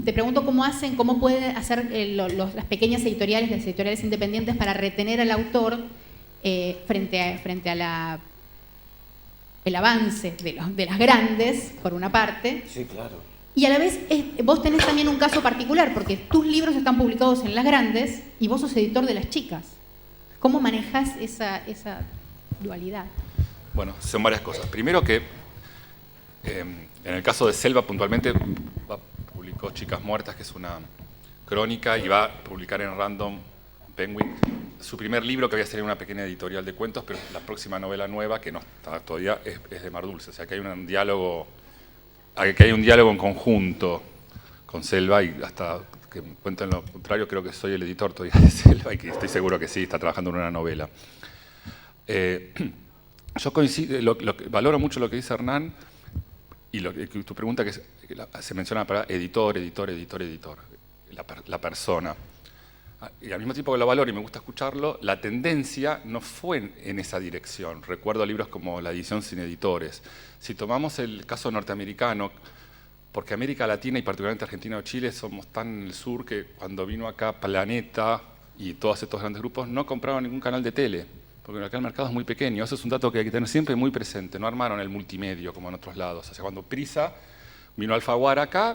Speaker 4: te pregunto cómo pueden hacer las pequeñas editoriales, las editoriales independientes para retener al autor frente a la el avance de las grandes, por una parte.
Speaker 3: Sí, claro.
Speaker 4: Y a la vez vos tenés también un caso particular, porque tus libros están publicados en las grandes y vos sos editor de las chicas. ¿Cómo manejás esa dualidad?
Speaker 2: Bueno, son varias cosas. Primero que en el caso de Selva puntualmente publicó Chicas Muertas, que es una crónica, y va a publicar en Random Penguin su primer libro, que había salido en una pequeña editorial de cuentos, pero la próxima novela nueva, que no está todavía, es de Mar Dulce. O sea que hay un diálogo en conjunto con Selva, y hasta que me cuenten lo contrario, creo que soy el editor todavía de Selva, y que estoy seguro que sí, está trabajando en una novela. Yo coincido, valoro mucho lo que dice Hernán, y tu pregunta, que se menciona para editor, la persona. Y al mismo tiempo que lo valoro y me gusta escucharlo, la tendencia no fue en esa dirección. Recuerdo libros como La edición sin editores. Si tomamos el caso norteamericano, porque América Latina y particularmente Argentina o Chile somos tan en el sur que cuando vino acá Planeta y todos estos grandes grupos no compraron ningún canal de tele, porque acá el mercado es muy pequeño. Eso es un dato que hay que tener siempre muy presente. No armaron el multimedio como en otros lados. O sea, cuando Prisa vino Alfaguara acá,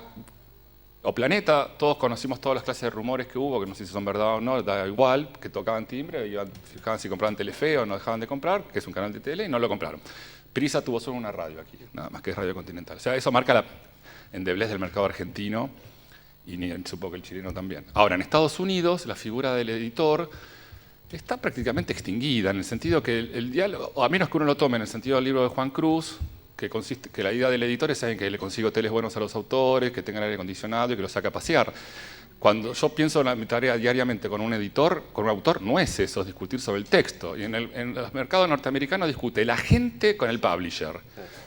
Speaker 2: o Planeta, todos conocimos todas las clases de rumores que hubo, que no sé si son verdad o no, da igual, que tocaban timbre, fijaban si compraban Telefe o no dejaban de comprar, que es un canal de tele, y no lo compraron. Prisa tuvo solo una radio aquí, nada más, que es Radio Continental. O sea, eso marca la endeblez del mercado argentino, y supongo que el chileno también. Ahora, en Estados Unidos, la figura del editor está prácticamente extinguida, en el sentido que el diálogo, a menos que uno lo tome en el sentido del libro de Juan Cruz, que la idea del editor es alguien que le consiga hoteles buenos a los autores, que tengan aire acondicionado y que los saque a pasear. Cuando yo pienso en mi tarea diariamente con un editor, con un autor, no es eso, es discutir sobre el texto. Y en el mercado norteamericano discute la gente con el publisher.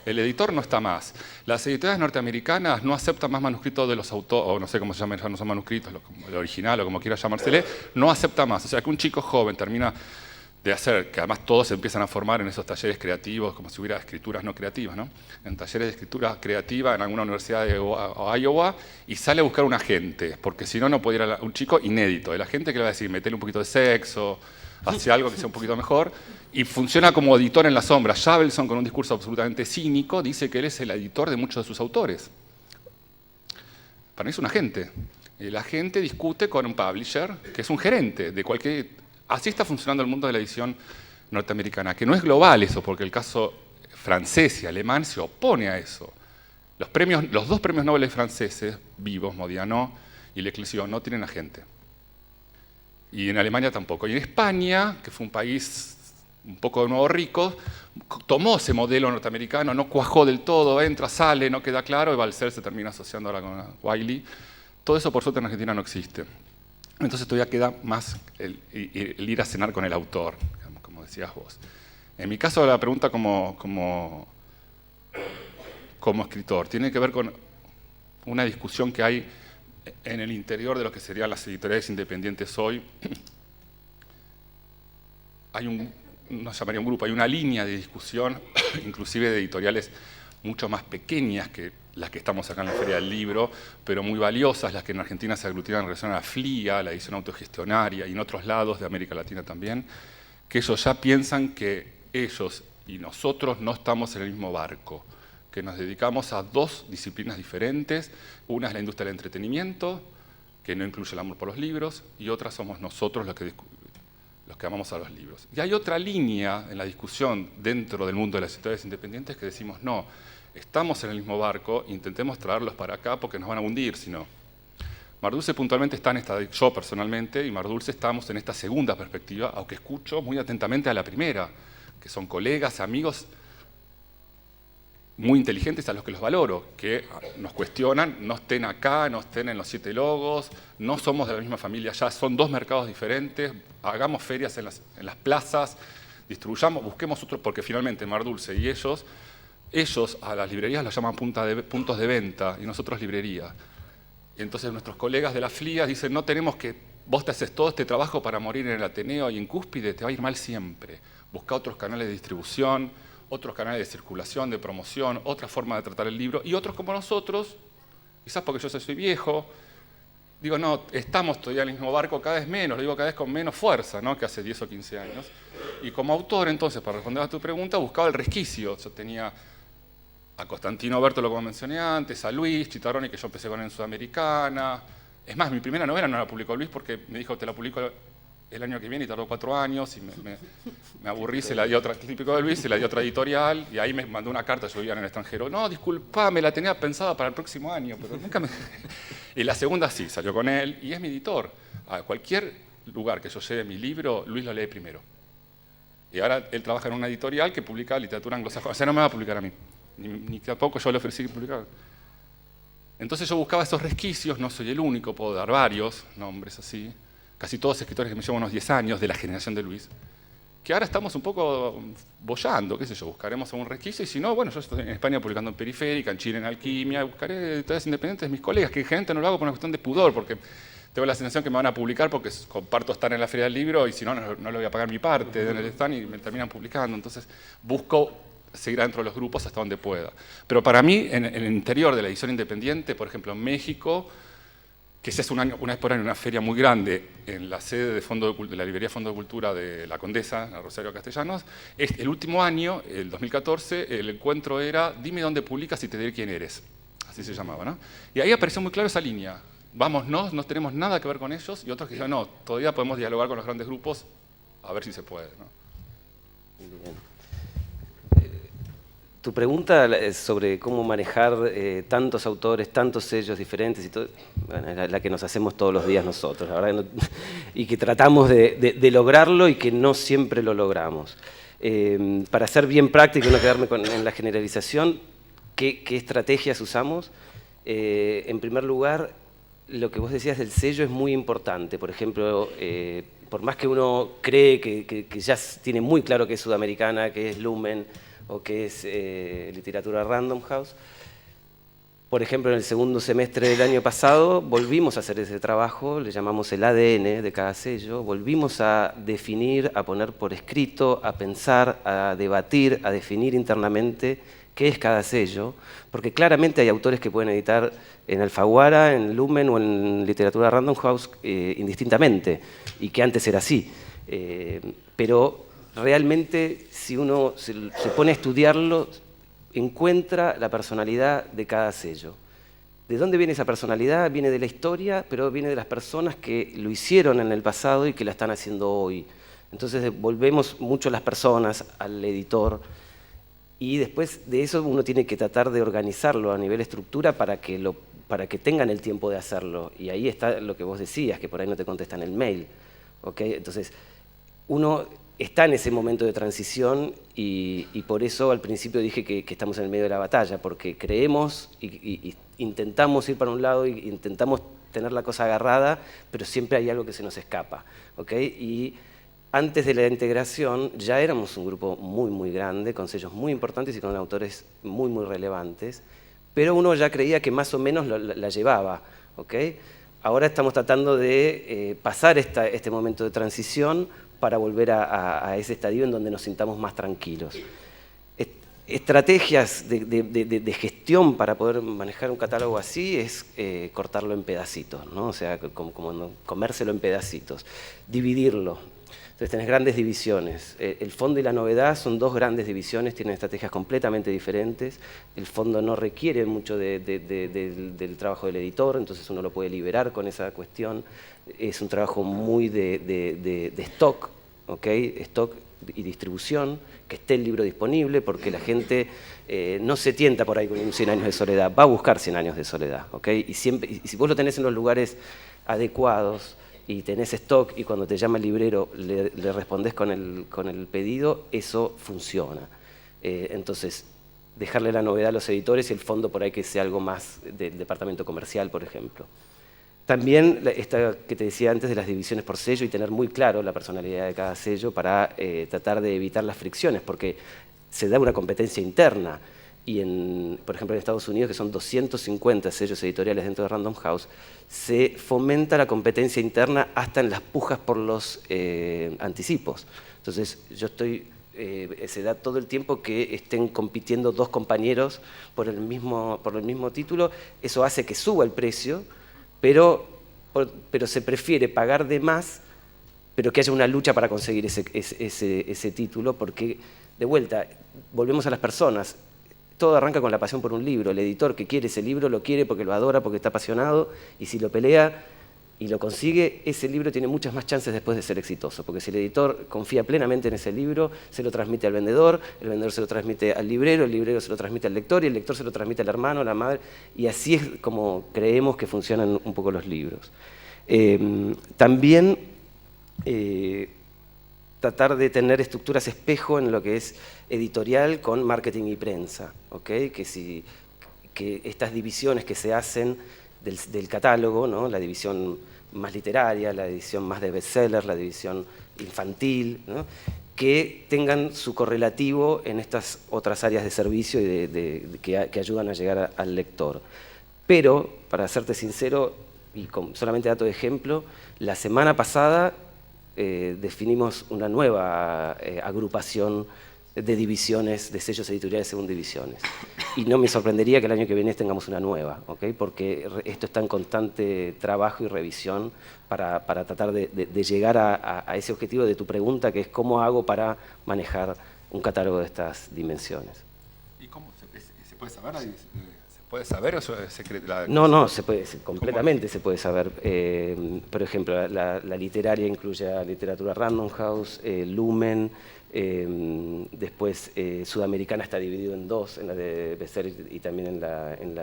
Speaker 2: El editor no está más. Las editoriales norteamericanas no aceptan más manuscritos de los autores, o no sé cómo se llaman, ya no son manuscritos, el original o como quiera llamársele, no acepta más. O sea que un chico joven termina de hacer, que además todos se empiezan a formar en esos talleres creativos, como si hubiera escrituras no creativas, ¿no? En talleres de escritura creativa en alguna universidad de Iowa, y sale a buscar un agente, porque si no, no puede ir a un chico inédito. El agente que le va a decir, metele un poquito de sexo, hace algo que sea un poquito mejor, y funciona como editor en la sombra. Shavelson, con un discurso absolutamente cínico, dice que él es el editor de muchos de sus autores. Para mí es un agente. El agente discute con un publisher, que es un gerente de cualquier... Así está funcionando el mundo de la edición norteamericana, que no es global eso, porque el caso francés y alemán se opone a eso. Los dos premios Nobel franceses vivos, Modiano y L'Eclésion, no tienen agente. Y en Alemania tampoco. Y en España, que fue un país un poco de nuevo rico, tomó ese modelo norteamericano, no cuajó del todo, entra, sale, no queda claro, y Balcer se termina asociando ahora con Wiley. Todo eso, por suerte, en Argentina no existe. Entonces todavía queda más el ir a cenar con el autor, como decías vos. En mi caso, la pregunta como escritor tiene que ver con una discusión que hay en el interior de lo que serían las editoriales independientes hoy. No llamaría un grupo, hay una línea de discusión, inclusive de editoriales mucho más pequeñas que las que estamos acá en la Feria del Libro, pero muy valiosas, las que en Argentina se aglutinan en relación a la FLIA, la edición autogestionaria, y en otros lados de América Latina también, que ellos ya piensan que ellos y nosotros no estamos en el mismo barco, que nos dedicamos a dos disciplinas diferentes. Una es la industria del entretenimiento, que no incluye el amor por los libros, y otra somos nosotros los que amamos a los libros. Y hay otra línea en la discusión dentro del mundo de las editoriales independientes que decimos, no, estamos en el mismo barco, intentemos traerlos para acá porque nos van a hundir, si no. Mar Dulce puntualmente está en esta, yo personalmente y Mar Dulce estamos en esta segunda perspectiva, aunque escucho muy atentamente a la primera, que son colegas, amigos muy inteligentes a los que los valoro, que nos cuestionan, no estén acá, no estén en los 7 logos, no somos de la misma familia ya, son dos mercados diferentes, hagamos ferias en las plazas, distribuyamos, busquemos otros, porque finalmente Mar Dulce y ellos a las librerías los llaman puntos de venta y nosotros librería. Y entonces nuestros colegas de la FLIA dicen, no tenemos que, vos te haces todo este trabajo para morir en el Ateneo y en Cúspide, te va a ir mal siempre. Busca otros canales de distribución, otros canales de circulación, de promoción, otra forma de tratar el libro, y otros como nosotros, quizás porque yo soy viejo, digo, no, estamos todavía en el mismo barco, cada vez menos, lo digo cada vez con menos fuerza, ¿no? Que hace 10 o 15 años. Y como autor, entonces, para responder a tu pregunta, buscaba el resquicio. Yo tenía a Constantino Bertolo, como mencioné antes, a Luis Chitarroni, que yo empecé con él en Sudamericana. Es más, mi primera novela no la publicó Luis porque me dijo, te la publico el año que viene, y tardó 4 años, y me aburrí, se la di a otra, típico de Luis, se la di a otra editorial, y ahí me mandó una carta, yo vivía en el extranjero, no, disculpame, la tenía pensada para el próximo año, pero nunca me... Y la segunda sí, salió con él, y es mi editor. A cualquier lugar que yo lleve mi libro, Luis lo lee primero. Y ahora él trabaja en una editorial que publica literatura anglosajona, o sea, no me va a publicar a mí, ni tampoco yo le ofrecí publicar. Entonces yo buscaba esos resquicios, no soy el único, puedo dar varios nombres así, casi todos escritores que me llevan unos 10 años de la generación de Luis, que ahora estamos un poco boyando, qué sé yo, buscaremos algún resquicio, y si no, bueno, yo estoy en España publicando en Periférica, en Chile en Alquimia, buscaré editoriales independientes de mis colegas, que gente no lo hago por una cuestión de pudor, porque tengo la sensación que me van a publicar porque comparto estar en la Feria del Libro, y si no, no le voy a pagar mi parte en el stand y me terminan publicando. Entonces busco seguir adentro de los grupos hasta donde pueda. Pero para mí, en el interior de la edición independiente, por ejemplo, en México, que se hace una vez por año una feria muy grande en la sede de la librería Fondo de Cultura de La Condesa, en Rosario Castellanos, el último año, el 2014, el encuentro era dime dónde publicas y te diré quién eres. Así se llamaba, ¿no? Y ahí apareció muy claro esa línea. Vámonos, no tenemos nada que ver con ellos, y otros que dijeron, no, todavía podemos dialogar con los grandes grupos, a ver si se puede, ¿no?
Speaker 3: Bien. Tu pregunta sobre cómo manejar tantos autores, tantos sellos diferentes y todo, bueno, es la que nos hacemos todos los días nosotros, la verdad, y que tratamos de lograrlo y que no siempre lo logramos. Para ser bien práctico y no quedarme en la generalización, ¿qué estrategias usamos? En primer lugar, lo que vos decías del sello es muy importante. Por ejemplo, por más que uno cree que ya tiene muy claro que es Sudamericana, que es Lumen, o que es literatura Random House. Por ejemplo, en el segundo semestre del año pasado volvimos a hacer ese trabajo, le llamamos el ADN de cada sello, volvimos a definir, a poner por escrito, a pensar, a debatir, a definir internamente qué es cada sello, porque claramente hay autores que pueden editar en Alfaguara, en Lumen o en literatura Random House indistintamente, y que antes era así. Pero realmente, si uno se pone a estudiarlo, encuentra la personalidad de cada sello. ¿De dónde viene esa personalidad? Viene de la historia, pero viene de las personas que lo hicieron en el pasado y que la están haciendo hoy. Entonces volvemos mucho a las personas, al editor, y después de eso uno tiene que tratar de organizarlo a nivel estructura para que tengan el tiempo de hacerlo. Y ahí está lo que vos decías, que por ahí no te contestan el mail. ¿Okay? Entonces, uno está en ese momento de transición y por eso al principio dije que estamos en el medio de la batalla, porque creemos y intentamos ir para un lado y intentamos tener la cosa agarrada, pero siempre hay algo que se nos escapa. ¿Okay? Y antes de la integración ya éramos un grupo muy, muy grande, con sellos muy importantes y con autores muy, muy relevantes, pero uno ya creía que más o menos la llevaba. ¿Okay? Ahora estamos tratando de pasar este momento de transición para volver a ese estadio en donde nos sintamos más tranquilos. Estrategias de gestión para poder manejar un catálogo así es cortarlo en pedacitos, ¿no? O sea, como comérselo en pedacitos, dividirlo. Entonces tenés grandes divisiones. El fondo y la novedad son dos grandes divisiones, tienen estrategias completamente diferentes. El fondo no requiere mucho del trabajo del editor, entonces uno lo puede liberar con esa cuestión. Es un trabajo muy de stock, ¿okay? Stock y distribución, que esté el libro disponible, porque la gente no se tienta por ahí con un 100 años de soledad, va a buscar 100 años de soledad. ¿Okay? Y si vos lo tenés en los lugares adecuados, y tenés stock y cuando te llama el librero le respondés con el pedido, eso funciona. Entonces, dejarle la novedad a los editores y el fondo por ahí que sea algo más del departamento comercial, por ejemplo. También esta que te decía antes de las divisiones por sello y tener muy claro la personalidad de cada sello para tratar de evitar las fricciones, porque se da una competencia interna. Y por ejemplo en Estados Unidos, que son 250 sellos editoriales dentro de Random House, se fomenta la competencia interna hasta en las pujas por los anticipos. Entonces se da todo el tiempo que estén compitiendo dos compañeros por el mismo título. Eso hace que suba el precio, pero pero se prefiere pagar de más, pero que haya una lucha para conseguir ese título, porque, de vuelta, volvemos a las personas. Todo arranca con la pasión por un libro. El editor que quiere ese libro lo quiere porque lo adora, porque está apasionado, y si lo pelea y lo consigue, ese libro tiene muchas más chances después de ser exitoso, porque si el editor confía plenamente en ese libro, se lo transmite al vendedor, el vendedor se lo transmite al librero, el librero se lo transmite al lector, y el lector se lo transmite al hermano, a la madre, y así es como creemos que funcionan un poco los libros. También tratar de tener estructuras espejo en lo que es editorial con marketing y prensa, ¿okay? Que estas divisiones que se hacen del catálogo, ¿no? La división más literaria, la división más de bestsellers, la división infantil, ¿no? Que tengan su correlativo en estas otras áreas de servicio y que ayudan a llegar al lector. Pero, para serte sincero, y solamente dato de ejemplo, la semana pasada definimos una nueva agrupación de divisiones, de sellos editoriales según divisiones. Y no me sorprendería que el año que viene tengamos una nueva, ¿okay? Porque esto está en constante trabajo y revisión para tratar de llegar a ese objetivo de tu pregunta, que es cómo hago para manejar un catálogo de estas dimensiones.
Speaker 2: ¿Y cómo se puede saber? ¿Se puede saber o eso es secreto?
Speaker 3: No, completamente se puede saber. Por ejemplo, la literaria incluye a Literatura Random House, Lumen, después Sudamericana está dividido en dos, en la de bestseller y también en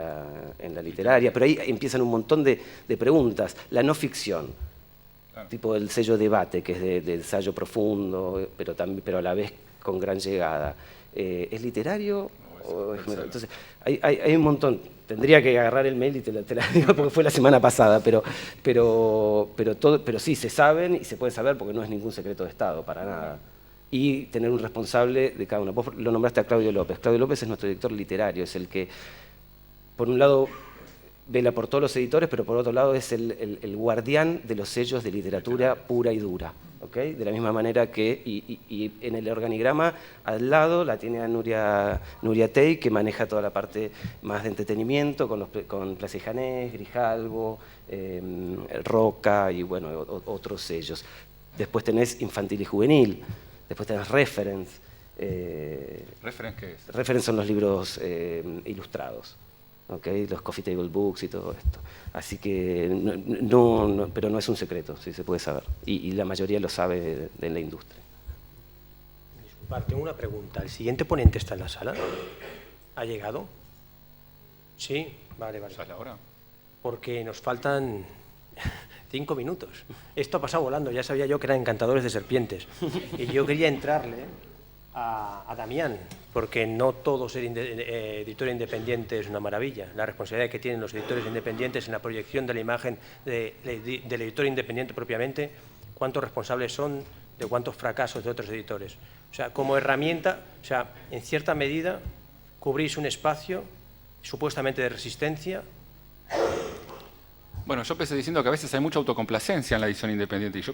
Speaker 3: la literaria, pero ahí empiezan un montón de preguntas. La no ficción, claro, tipo el sello Debate, que es de ensayo profundo, pero a la vez con gran llegada. ¿Es literario? Entonces, hay un montón. Tendría que agarrar el mail y te la digo porque fue la semana pasada, pero sí, se saben y se puede saber porque no es ningún secreto de Estado, para nada. Y tener un responsable de cada uno. Vos lo nombraste a Claudio López. Claudio López es nuestro director literario, es el que, por un lado, vela por todos los editores, pero por otro lado es el guardián de los sellos de literatura pura y dura. ¿Okay? De la misma manera que, y en el organigrama al lado la tiene a Nuria Tey, que maneja toda la parte más de entretenimiento, con Plaza y Janés, Grijalvo, Roca y bueno, otros sellos. Después tenés infantil y juvenil. Después tenés Reference.
Speaker 2: ¿Reference qué es?
Speaker 3: Reference son los libros ilustrados, ¿okay? Los coffee table books y todo esto. Así que, pero no es un secreto, sí se puede saber. Y la mayoría lo sabe de la industria.
Speaker 1: Disculpad, tengo una pregunta. ¿El siguiente ponente está en la sala? ¿Ha llegado? Sí, vale.
Speaker 2: ¿Esa es la hora?
Speaker 1: Porque nos faltan 5 minutos. Esto ha pasado volando, ya sabía yo que eran encantadores de serpientes. Y yo quería entrarle a Damián, porque no todo ser editor independiente es una maravilla. La responsabilidad que tienen los editores independientes en la proyección de la imagen del editor independiente propiamente, cuántos responsables son de cuántos fracasos de otros editores. O sea, como herramienta, o sea, en cierta medida, cubrís un espacio supuestamente de resistencia.
Speaker 2: Bueno, yo empecé diciendo que a veces hay mucha autocomplacencia en la edición independiente y yo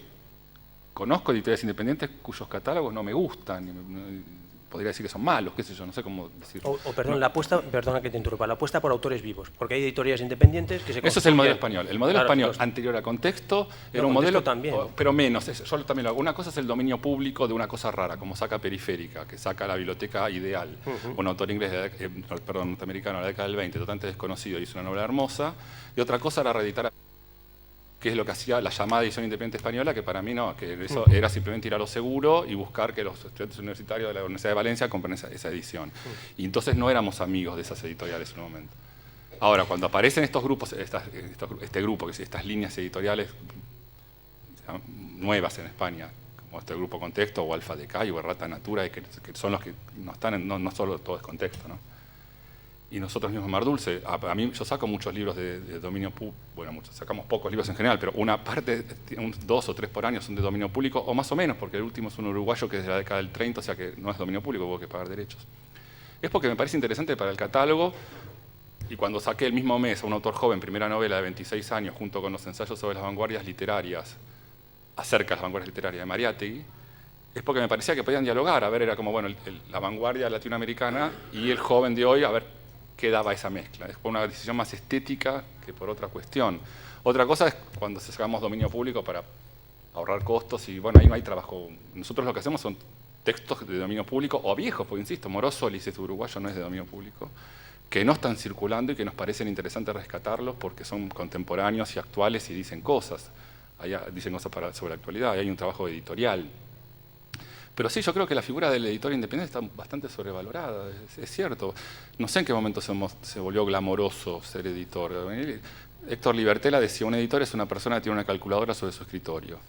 Speaker 2: conozco editores independientes cuyos catálogos no me gustan, podría decir que son malos, qué sé yo, no sé cómo decirlo.
Speaker 1: Perdón, perdona que te interrumpa, la apuesta por autores vivos, porque hay editoriales independientes que se...
Speaker 2: Eso es el modelo español. El modelo español anterior a Contexto era un modelo
Speaker 1: también,
Speaker 2: pero menos. Yo también lo hago. Una cosa es el dominio público de una cosa rara, como saca Periférica, que saca la biblioteca ideal. Un autor inglés, norteamericano de la década del 20, totalmente desconocido, hizo una novela hermosa. Y otra cosa era reeditar, que es lo que hacía la llamada edición independiente española, que para mí no, que eso era simplemente ir a lo seguro y buscar que los estudiantes universitarios de la Universidad de Valencia compren esa edición. Y entonces no éramos amigos de esas editoriales en un momento. Ahora, cuando aparecen estos grupos, este grupo, que es estas líneas editoriales nuevas en España, como este grupo Contexto, o Alfa Decay, o Errata Natura, que son los que no están, no solo todo es Contexto, ¿no? Y nosotros mismos, Mar Dulce, a mí yo saco muchos libros de dominio público, bueno, sacamos pocos libros en general, pero una parte, 2 o 3 por año son de dominio público, o más o menos, porque el último es un uruguayo que es de la década del 30, o sea que no es dominio público, hubo que pagar derechos. Es porque me parece interesante para el catálogo, y cuando saqué el mismo mes a un autor joven, primera novela de 26 años, junto con los ensayos sobre las vanguardias literarias, acerca de las vanguardias literarias de Mariátegui, es porque me parecía que podían dialogar, a ver, era como, bueno, la vanguardia latinoamericana y el joven de hoy, a ver, qué daba esa mezcla. Es por una decisión más estética que por otra cuestión. Otra cosa es cuando sacamos dominio público para ahorrar costos y bueno, ahí no hay trabajo. Nosotros lo que hacemos son textos de dominio público o viejos, porque insisto, Morosoli, si es uruguayo, no es de dominio público, que no están circulando y que nos parecen interesantes rescatarlos porque son contemporáneos y actuales y dicen cosas. Dicen cosas sobre la actualidad, y hay un trabajo editorial. Pero sí, yo creo que la figura del editor independiente está bastante sobrevalorada, es cierto. No sé en qué momento se volvió glamoroso ser editor. Héctor Libertela decía, un editor es una persona que tiene una calculadora sobre su escritorio.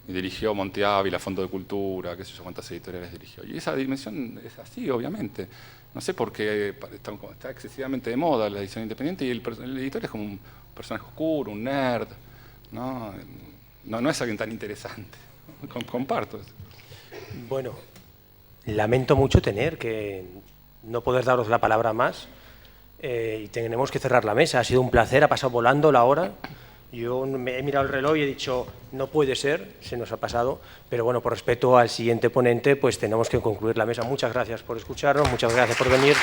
Speaker 2: Y dirigió Monte Ávila, Fondo de Cultura, qué sé yo, cuántas editoriales dirigió. Y esa dimensión es así, obviamente. No sé por qué está excesivamente de moda la edición independiente y el editor es como un personaje oscuro, un nerd, ¿no? No es alguien tan interesante. Comparto eso.
Speaker 1: Bueno, lamento mucho tener que no poder daros la palabra más y tenemos que cerrar la mesa. Ha sido un placer, ha pasado volando la hora. Yo me he mirado el reloj y he dicho, no puede ser, se nos ha pasado, pero bueno, por respeto al siguiente ponente, pues tenemos que concluir la mesa. Muchas gracias por escucharnos, muchas gracias por venir.